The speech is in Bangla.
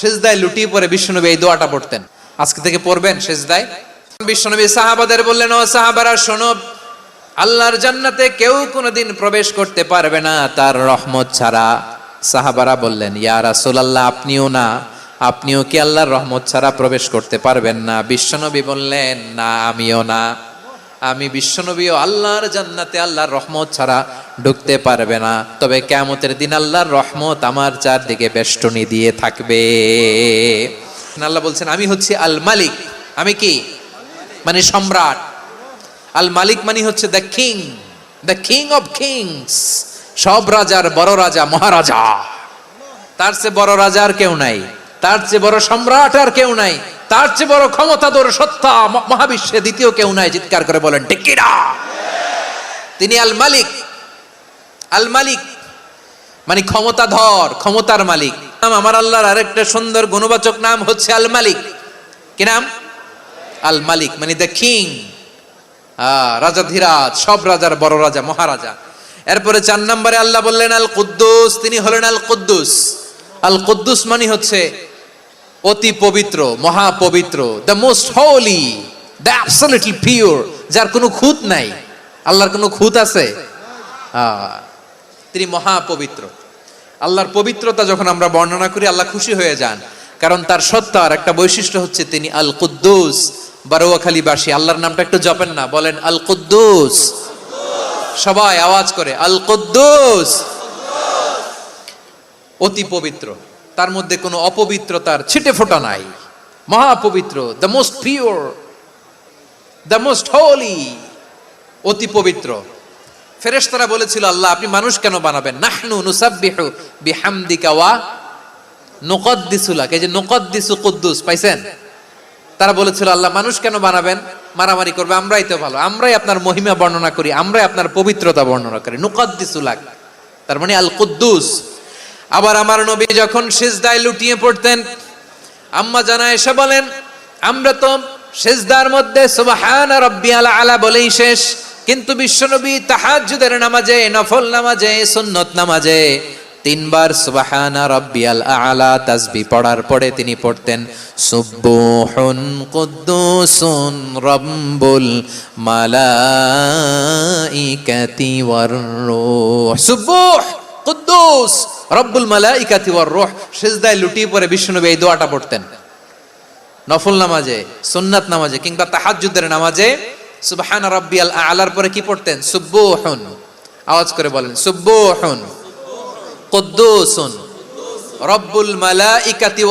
সিজদায় লুটিয়ে পড়ে বিশ্বনবী এই দোয়াটা পড়তেন। আজকে থেকে পড়বেন সিজদায়। বিশ্বনবী সাহাবাদের বললেন, ও সাহাবারা শোনো, আল্লাহর জান্নাতে কেউ কোনোদিন প্রবেশ করতে পারবে না তার রহমত ছাড়া। সাহাবারা বললেন, ইয়া রাসূলুল্লাহ, আপনিও না? আপনিও কি আল্লাহর রহমত ছাড়া প্রবেশ করতে পারবেন না? বিশ্বনবী বললেন, না, আমিও না। আমি বিশ্বনবীও আল্লাহর জান্নাতে আল্লাহর রহমত ছাড়া ঢুকতে পারবে না, তবে কিয়ামতের দিন আল্লাহর রহমত আমার চারদিকে বেষ্টনী দিয়ে থাকবে। আল্লাহ বলছেন, আমি হচ্ছি আল মালিক। আমি কি? মানে সম্রাট। আল মালিক মানে হচ্ছে the king, the king of kings. সব রাজার বড় রাজা, মহারাজা। তার চেয়ে বড় রাজা আর কেউ নাই, তার চেয়ে বড় সম্রাট আর কেউ নাই, তার চেয়ে বড় ক্ষমতাধর সত্তা মহাবিশ্বে দ্বিতীয় কেউ নাই। চিৎকার করে বলেন ঠিক কি না? তিনি আল মালিক। আল মালিক মানে ক্ষমতাধর, ক্ষমতার মালিক। আমার আল্লাহর আরেকটা সুন্দর গুণবাচক নাম হচ্ছে আল মালিক। কি নাম? আল মালিক মানে দ্য কিং, রাজাধিরাজ, সব রাজার বড় রাজা, মহারাজা। এরপরে 4 নম্বরে আল্লাহ বললেন আল কুদ্দুস। তিনি হলেন আল কুদ্দুস। আল কুদ্দুস মানে হচ্ছে অতি পবিত্র, মহাপবিত্র, the most holy, the absolutely pure, যার কোনো খুঁত নাই। আল্লাহর কোনো খুঁত আছে? তিনি মহাপবিত্র। আল্লাহর পবিত্রতা যখন আমরা বর্ণনা করি আল্লাহ খুশি হয়ে যান, কারণ তার সত্তার একটা বৈশিষ্ট্য হচ্ছে তিনি আল কুদ্দুস। বারোয়াখালীবাসী আল্লাহর নামটা একটু জপেন না, বলেন আল কুদ্দুস। সবাই আওয়াজ করে আল কুদ্দুস। অতি পবিত্র, তার মধ্যে কোনো অপবিত্রতার ছিটে ফোঁটা নাই। মহাপবিত্র, the most pure, the most holy, অতি পবিত্র। ফেরেশতারা বলেছিল, আল্লাহ আপনি মানুষ কেন বানাবেন? নাহনু নুসাব্বিহু বিহামদিকা ওয়া নুকদ্দিসু লাক। এই যে নুকদ্দিসু কুদ্দুস পাইছেন? তারা বলেছিল, আল্লাহ মানুষ কেন বানাবেন? মারামারি করবে, আমরাই তো ভালো, আমরাই আপনার মহিমা বর্ণনা করি, আমরাই আপনার পবিত্রতা বর্ণনা করি। নুকদ্দিসু লাক তার মানে আল কুদ্দুস। আবার আমার নবী যখন সিজদায় লুটিয়ে পড়তেন, আম্মা জানা এসে বলেন, আমরা তো সিজদার মধ্যে সুবহান রাব্বিয়াল আলা বলেই শেষ, কিন্তু বিশ্বনবী তাহাজ্জুদের নামাজে, নফল নামাজে, সুন্নত নামাজে 3 বার সুবহান রাব্বিয়াল আলা তাসবিহ পড়ার পরে তিনি পড়তেন সুবহুন কুদ্দুসুন রাব্বুল মালাইকাতি ওয়ার রূহ। সুবহ কুদ্দুস রব্বুল মালাইকাতি ওয়ার রূহ। সিজদায় লুটিয়ে পড়ে বিশ্বনবী এই দোয়াটা পড়তেন। নফল নামাজে, সুন্নাত নামাজে কিংবা তাহাজ্জুদের নামাজে সুবহান রাব্বিয়াল আলার পরে কি পড়তেন? সুবহুন। আওয়াজ করে বলেন সুবহুন কুদ্দুসুন রব্বুল মালাইকাতি